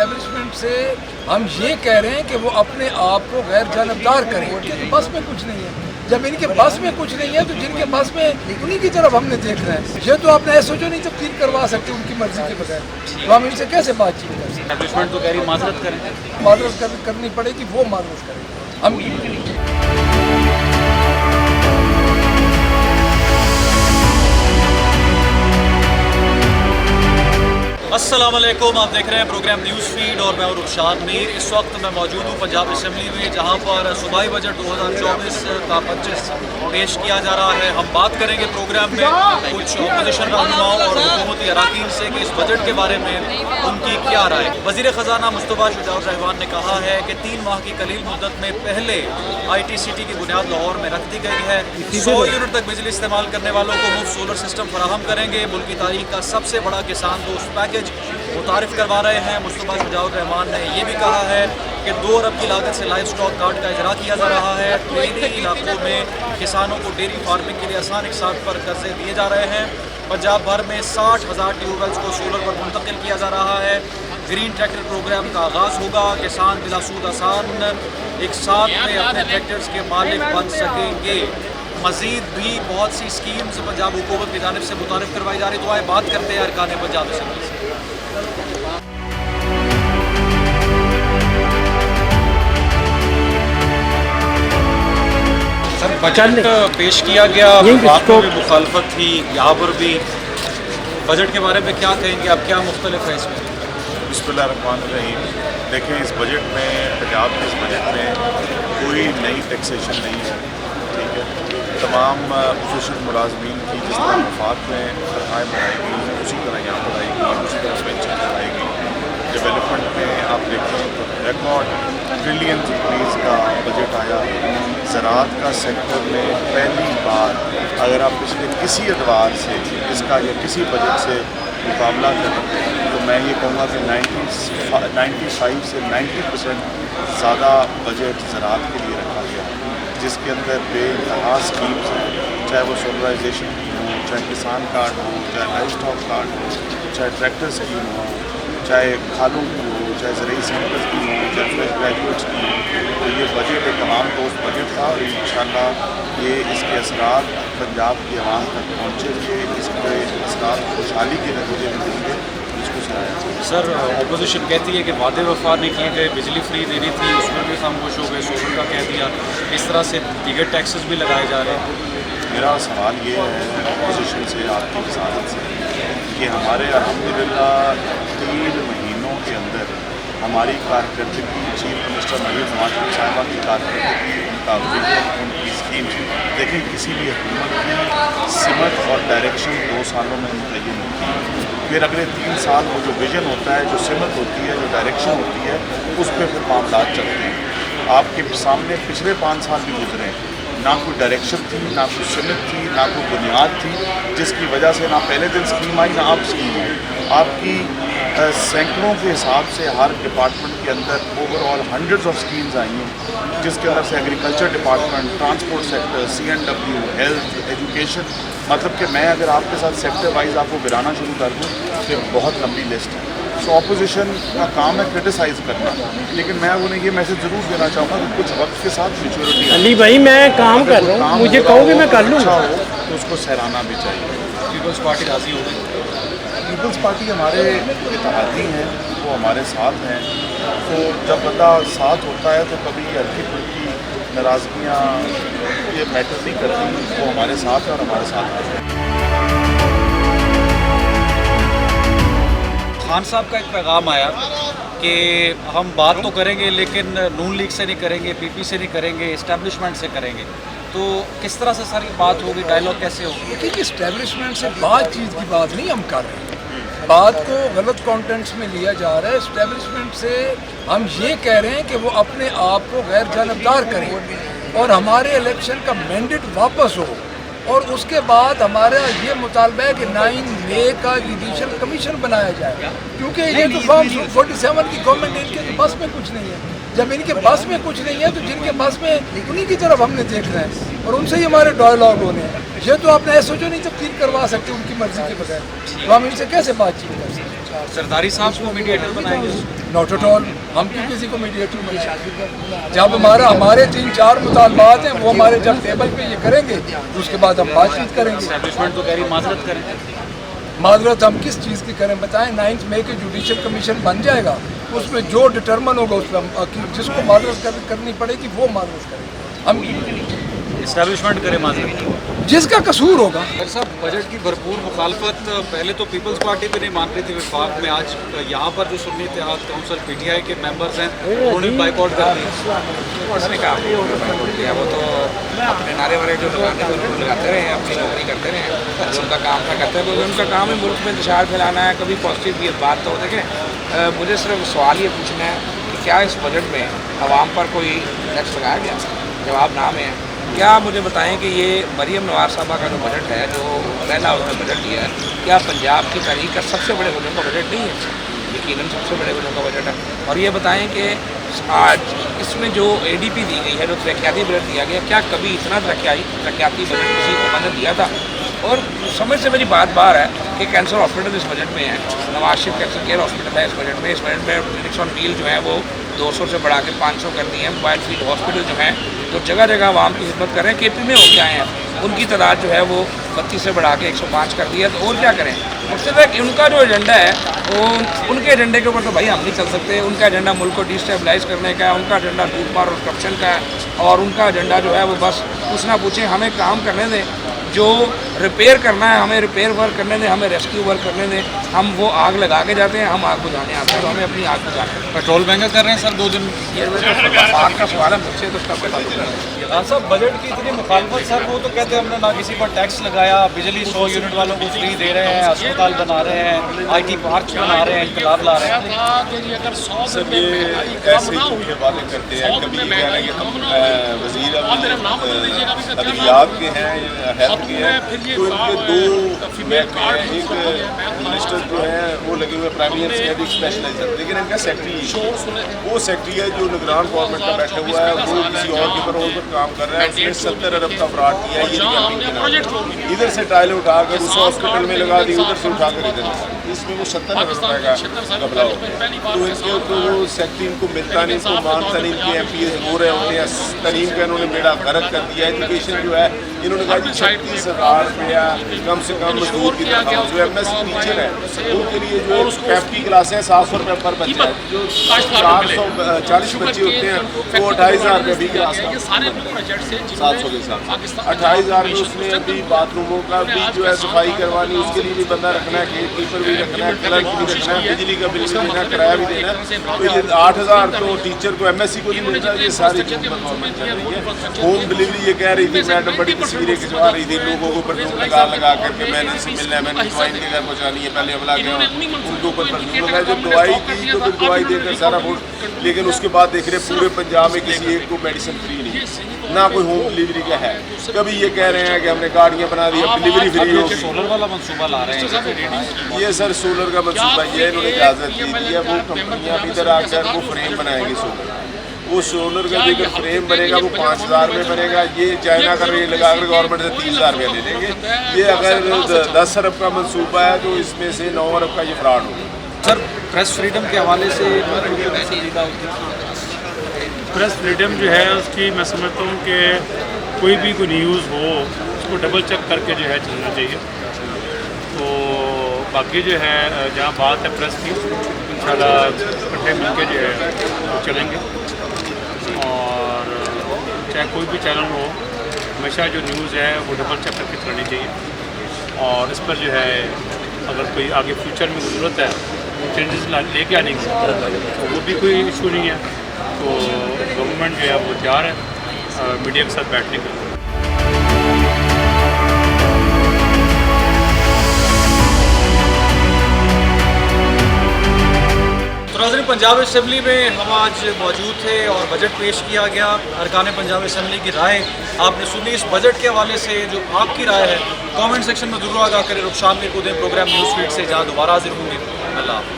Establishment से हम ये कह रहे हैं कि वो अपने आप को गैर जानबदार करें। उनके बस में कुछ नहीं है। जब इनके बस में कुछ नहीं है तो जिनके बस में उन्हीं की तरफ हमने देखना है। ये तो अपने एसओजी नहीं तब्दील करवा सकते उनकी मर्जी के बगैर, तो हम इनसे कैसे बातचीत कर सकते? एस्टैब्लिशमेंट तो कह रही माजरत करें, माजरत करनी पड़ेगी, वो माजरत करें। हम अस्सलाम वालेकुम, आप देख रहे हैं प्रोग्राम न्यूज़ फीड और मैं रुशाद मीर। इस वक्त मैं मौजूद हूँ पंजाब असम्बली में, जहाँ पर सूबाई बजट 2024 का 25 पेश किया जा रहा है। हम बात करेंगे प्रोग्राम में कुछ अपोजिशन रहनुमाओं और हुकूमती अराकीन से कि इस बजट के बारे में उनकी क्या राय। वज़ीर ख़जाना मुस्तफ़ा शुजाउर रहमान ने कहा है कि 3 माह की कलील मुद्दत में पहले ITCT की बुनियाद लाहौर में रख दी गई है। 100 यूनिट तक बिजली इस्तेमाल करने वालों को मुफ्त सोलर सिस्टम फराहम करेंगे। मुल्क की तारीख का सबसे बड़ा किसान दोस्त पैकेज मुतारिफ करवा रहे हैं। मुस्तफ़ा शुजाउर रहमान ने यह भी कहा है कि 2 अरब की लागत से लाइव स्टॉक कार्ड का इजरा किया जा रहा है। डेयरी इलाकों में किसानों को डेयरी फार्मिंग के लिए आसान इकसार पर कर्जे दिए जा रहे हैं। पंजाब भर में 60,000 ट्यूबवेल्स को सोलर पर मुंतकिल किया जा रहा है। ग्रीन ट्रैक्टर प्रोग्राम का आगाज़ होगा। किसान बिलासूद आसान एक साथ में अपने ट्रैक्टर्स के मालिक बन सकेंगे। मज़ीद भी बहुत सी स्कीम्स पंजाब हुकूमत की जानिब से मुतारिफ करवाई जा रही। तो आए बात करते हैं अरकान पंजाब असम्बली से। सर, बजट पेश किया गया, वफाक में मुखालफत थी, यहाँ पर भी बजट के बारे में क्या कहेंगे आप? क्या मुख्तलिफ है इसमें? बिस्मिल्लाहिर्रहमानिर्रहीम। देखें, इस बजट में, पंजाब के इस बजट में कोई नई टैक्सेशन नहीं है, ठीक है। तमाम पोजीशन मुलाजमीन की जिस तरह वफाक में तनख्वाहें बढ़ाएगी, उसी तरह यहाँ बढ़ाएगी, उसी तरह पेंशन बढ़ाएगी। डेवलपमेंट में आप देखें तो रिकॉर्ड ट्रिलियन रुपीज़ का बजट आया। ज़राअत का सेक्टर में पहली बार, अगर आप पिछले किसी एतबार से इसका या किसी बजट से मुकाबला करें तो मैं ये कहूँगा कि 95 से 90% ज़्यादा बजट ज़राअत के लिए रखा गया है, जिसके अंदर बेइंतहा स्कीम्स हैं, चाहे वो सोलराइजेशन की हो, चाहे किसान कार्ड हो, चाहे लाइफ स्टॉक कार्ड हो, चाहे ट्रैक्टर स्कीम हो, चाहे खालों की हो, चाहे ज़रूरी सेंटर्स की हो, चाहे फ्रेश ग्रेजुएट्स की हो। तो ये बजट एक तमाम दोस्त बजट था और इंशाअल्लाह ये इसके असरात पंजाब की आवाम तक पहुँचेंगे, इसके असरात खुशहाली के नतीजे में देंगे, इसको सराहा जाए। सर, अपोजिशन कहती है कि वादे वफा नहीं किए गए, बिजली फ्री देनी थी, उसमें भी खामोश हो गए, सोलर का कह दिया, इस तरह से दीगर टैक्सेस भी लगाए जा रहे हैं। मेरा सवाल ये है अपोजिशन से, आपकी वजारत से, कि हमारे अल्हम्दुलिल्लाह 3 महीनों के अंदर हमारी कारकर्दगी, चीफ मिनिस्टर मरीम नवाज साहिबा की कारकर्दगी, उनका विजन, उनकी स्कीम, देखिए किसी भी हुकूमत की सिमत और डायरेक्शन 2 सालों में मुतय्यन होती है। फिर अगले 3 साल वो जो विजन होता है, जो सिमत होती है, जो डायरेक्शन होती है, उस पर फिर मामला चलते हैं। आपके सामने पिछले 5 साल भी गुजरे, ना कोई डायरेक्शन थी, ना कोई सिमत थी, ना कोई बुनियाद थी, जिसकी वजह से ना पहले दिन स्कीम आई, ना अब स्कीम आई। आपकी सैकड़ों के हिसाब से हर डिपार्टमेंट के अंदर ओवरऑल हंड्रेड्स ऑफ स्कीम्स आई हैं, जिसके अंदर से agriculture department, transport sector, CNW, health, education, मतलब कि मैं अगर आपके साथ सेक्टर वाइज आपको गिराना शुरू कर दूँ तो बहुत लंबी लिस्ट है। सो अपोजिशन का काम है क्रिटिसाइज़ करना, लेकिन मैं उन्हें ये मैसेज ज़रूर देना चाहूँगा कि कुछ वक्त के साथ मैच्योरिटी। अली भाई, मैं काम कर रहा हूँ, मुझे कहोगे मैं कर लूँगा, तो उसको सराहना भी चाहिए। पीपल्स पार्टी राज़ी हो गई। पीपल्स पार्टी हमारे इत्तेहादी हैं, वो हमारे साथ हैं। तो जब बंदा साथ होता है तो कभी हल्की फुल्की नाराज़गियाँ ये मैटर नहीं करती, वो हमारे साथ है और हमारे साथ हैं। खान साहब का एक पैगाम आया कि हम बात तो करेंगे लेकिन नून लीग से नहीं करेंगे, PP से नहीं करेंगे, इस्टेब्लिशमेंट से करेंगे। तो किस तरह से सारी बात होगी, डायलॉग कैसे होगी? देखिए, इस्टेब्लिशमेंट से बातचीत की बात नहीं हम कर रहे हैं, बात को गलत कॉन्टेंट्स में लिया जा रहा है। इस्टेब्लिशमेंट से हम ये कह रहे हैं कि वो अपने आप को गैर जानबदार करें और हमारे इलेक्शन का मैंडेट वापस हो, और उसके बाद हमारा ये मुतालबा है कि 9 मई का जुडिशल कमीशन बनाया जाए, क्योंकि ये तो फॉर्म 47 की गवर्नमेंट है, इनके बस में कुछ नहीं है। जब इनके बस में कुछ नहीं है तो जिनके बस में उन्हीं की तरफ हमने देखना है और उनसे ही हमारे डायलॉग होने हैं। ये तो अपने एसओजी नहीं तब्दील करवा सकते उनकी मर्जी के बगैर, तो हम इनसे कैसे बातचीत कर सकते हैं? सरदारी साहब को मीडिएटर बनाएंगे? नॉट एट ऑल, हम क्यों किसी को मीडिएटर बनाएंगे? जब हमारे 3-4 मुतालबात हैं वो हमारे जब टेबल पे ये करेंगे तो उसके बाद हम बातचीत करेंगे। एस्टैब्लिशमेंट तो कह रही माजरत करें। माजरत हम किस चीज़ की करें बताएं? 9 मई के जुडिशल कमीशन बन जाएगा, उसमें जो डिटरमन होगा उस पर जिसको माजरत करनी पड़ेगी वो माजरत करेंगे। हम इस्टेब्लिशमेंट करे माजरत, जिसका कसूर होगा। सर साहब, बजट की भरपूर मुखालफत पहले तो पीपल्स पार्टी भी नहीं मान रही थी विफाक में, आज यहाँ पर जो सुन्नी इत्तेहाद काउंसिल PTI के मेंबर्स हैं उन्होंने बाइकआउट कर दिया। उसने कहा वो तो अपने नारे वारे जो लगाते रहे, अपनी नौकरी करते रहे, उनका काम था करते रहे। उनका काम है मुल्क में इंतशार फैलाना है, कभी पॉजिटिव बात तो देखें। मुझे सिर्फ सवाल ये पूछना है कि क्या इस बजट में आवाम पर कोई टैक्स लगाया गया? जवाब नाम है। क्या मुझे बताएं कि ये मरीम नवाज साहबा का जो बजट है, जो पहला उन्होंने बजट दिया है, क्या पंजाब की तारीख का सबसे बड़े वजन का बजट नहीं है? यकीनन सबसे बड़े वजन का बजट है। और ये बताएं कि आज इसमें जो ADP दी गई है, जो तरक्याती बजट दिया गया, क्या कभी इतना तरक्याती बजट किसी को मैंने दिया था? और समझ से मेरी बात बार है कि कैंसर हॉस्पिटल इस बजट में है, Nawaz Sharif cancer care hospital है इस बजट में। इस बजट में क्लिनिक्स ऑन व्हील जो है वो 200 से बढ़ा के 500 कर दिए हैं। मोबाइल फील्ड हॉस्पिटल जो है तो जगह जगह आवाम की खिदमत कर रहे हैं। KP में हो के आए हैं, उनकी तादाद जो है वो 32 से बढ़ा के 105 कर दिया। तो और क्या करें? मकसद है कि उनका जो एजेंडा है वो उनके एजेंडे के ऊपर तो भाई हम नहीं चल सकते। उनका एजेंडा मुल्क को डिस्टेबलाइज करने का है, उनका एजेंडा लूटमार और करप्शन का है, और उनका एजेंडा जो है वो बस कुछ ना पूछें, हमें काम करने दें, जो रिपेयर करना है हमें रिपेयर वर्क करने दें, हमें रेस्क्यू वर्क करने दें। हम वो आग लगा के जाते हैं, हम आग बुझाने आते हैं, तो हमें अपनी आग बुझाना है। पेट्रोल महंगा कर रहे हैं सर 2 दिन। ये आग का सवाल है मुझसे, तो उसका पता हाँ साहब, बजट की इतनी मुखालफत सर, वो तो कहते हैं हमने ना किसी पर टैक्स लगाया, बिजली 100 यूनिट वालों को फ्री दे रहे हैं, अस्पताल बना रहे हैं, IT पार्क बना रहे हैं, इनकलाब ला रहे हैं। सर ये ऐसे झूठे वादे करते हैं। कभी ये कह रहे हैं कि हम वज़ीर अदलियात के हैं, हेल्थ के हैं, तो इनके 2 महकमे हैं। एक मिनिस्टर जो है वो लगे हुए प्राइम मिनिस्टर के स्पेशलाइजर, लेकिन इनका सेक्रेटरी वो सेक्रेटरी है जो निगरान गवर्नमेंट का बैठा हुआ है, वो किसी और के पेरोल पर काम कर रहा है। उसने 70 अरब का फ्रॉड किया है। ये इधर से टाइलें उठाकर उस हॉस्पिटल में लगा दी, उधर से उठाकर इधर, इसमें वो 70 अरब रुपये का घबला हो गया। तो इनके तो वो सेक्रेटरी इनको मिलता नहीं, इनको मानता नहीं। इनके MPs हो रहे होते हैं, तरीम का इन्होंने बेड़ा गर्क कर दिया। एजुकेशन जो है इन्होंने कहा 36,000 रुपया कम से कम मजदूर की तनख्वाह। जो MSc टीचर है उनके लिए जो 50 क्लासें 700 रुपये पर बच्चा है, जो 440 बच्चे होते हैं वो 28,000 रुपये भी क्लास का 700 के साथ 28,000 में उसने अभी बाथरूमों का भी जो है सफाई करवानी, उसके लिए भी बंदा रखना है, गेट कीपर भी रखना है, क्लर्क भी रखना है, बिजली का बिल भी देना है, किराया भी देना है। तो ये 8,000 तो टीचर को MSc को नहीं मिल रहा। ये सारी गवर्नमेंट कर रही है। होम डिलीवरी ये कह रही थी, मैडम बड़ी तस्वीरें खिंचवा रही थी लोगों को परफ्यूम लगा करके, मैंने इनसे मिलना है, मैंने दवाई इनके घर पहुँचानी है, पहले हमला किया उनके ऊपर परफ्यूम लगाया। जब दवाई की तो फिर दवाई देकर सारा कुछ, लेकिन उसके बाद देख रहे पूरे पंजाब में किसी एक को मेडिसिन फ्री नहीं, ना कोई होम डिलीवरी का है। कभी ये कह रहे हैं कि हमने गाड़ियाँ बना दी, अब डिलीवरी फ्री होगी। सोलर वाला मंसूबा ला रहे हैं ये सर सोलर का मंसूबा ये इन्होंने इजाज़त दी थी। वो कंपनियाँ भी इधर आकर वो फ्रेम बनाएंगी सोलर। वो सोलर का जो फ्रेम बनेगा वो 5,000 में बनेगा। ये चाइना का रेट लगाकर गवर्नमेंट से 30,000 रुपया ले लेंगे। ये अगर 10 अरब का मंसूबा है तो इसमें से 9 अरब का ये फ्रॉड होगा। सर, प्रेस फ्रीडम के हवाले से प्रेस फ्रीडम जो है उसकी मैं समझता हूँ कि कोई भी कोई न्यूज़ हो उसको डबल चेक करके जो है चलना चाहिए। तो बाकी जो है जहाँ बात है प्रेस की, इंशाल्लाह इकट्ठे मिलकर जो है वो चलेंगे। और चाहे कोई भी चैनल हो, हमेशा जो न्यूज़ है वो डबल चेक करके चलनी चाहिए। और इस पर जो है अगर कोई आगे फ्यूचर में ज़रूरत है चेंजेस लेके आने की, तो वो भी कोई इशू नहीं है। तो गवर्नमेंट जो है वो तैयार है मीडिया के साथ बैठने के लिए। तो नाज़रीन, पंजाब असेंबली में हम आज मौजूद थे और बजट पेश किया गया। अरकान पंजाब असेंबली की राय आपने सुनी। इस बजट के हवाले से जो आपकी राय है कमेंट सेक्शन में ज़रूर आगाह करें। रुखसार मीर को दें। प्रोग्राम न्यूज़ फीड से जहाँ दोबारा हाजिर होंगे। अल्लाह।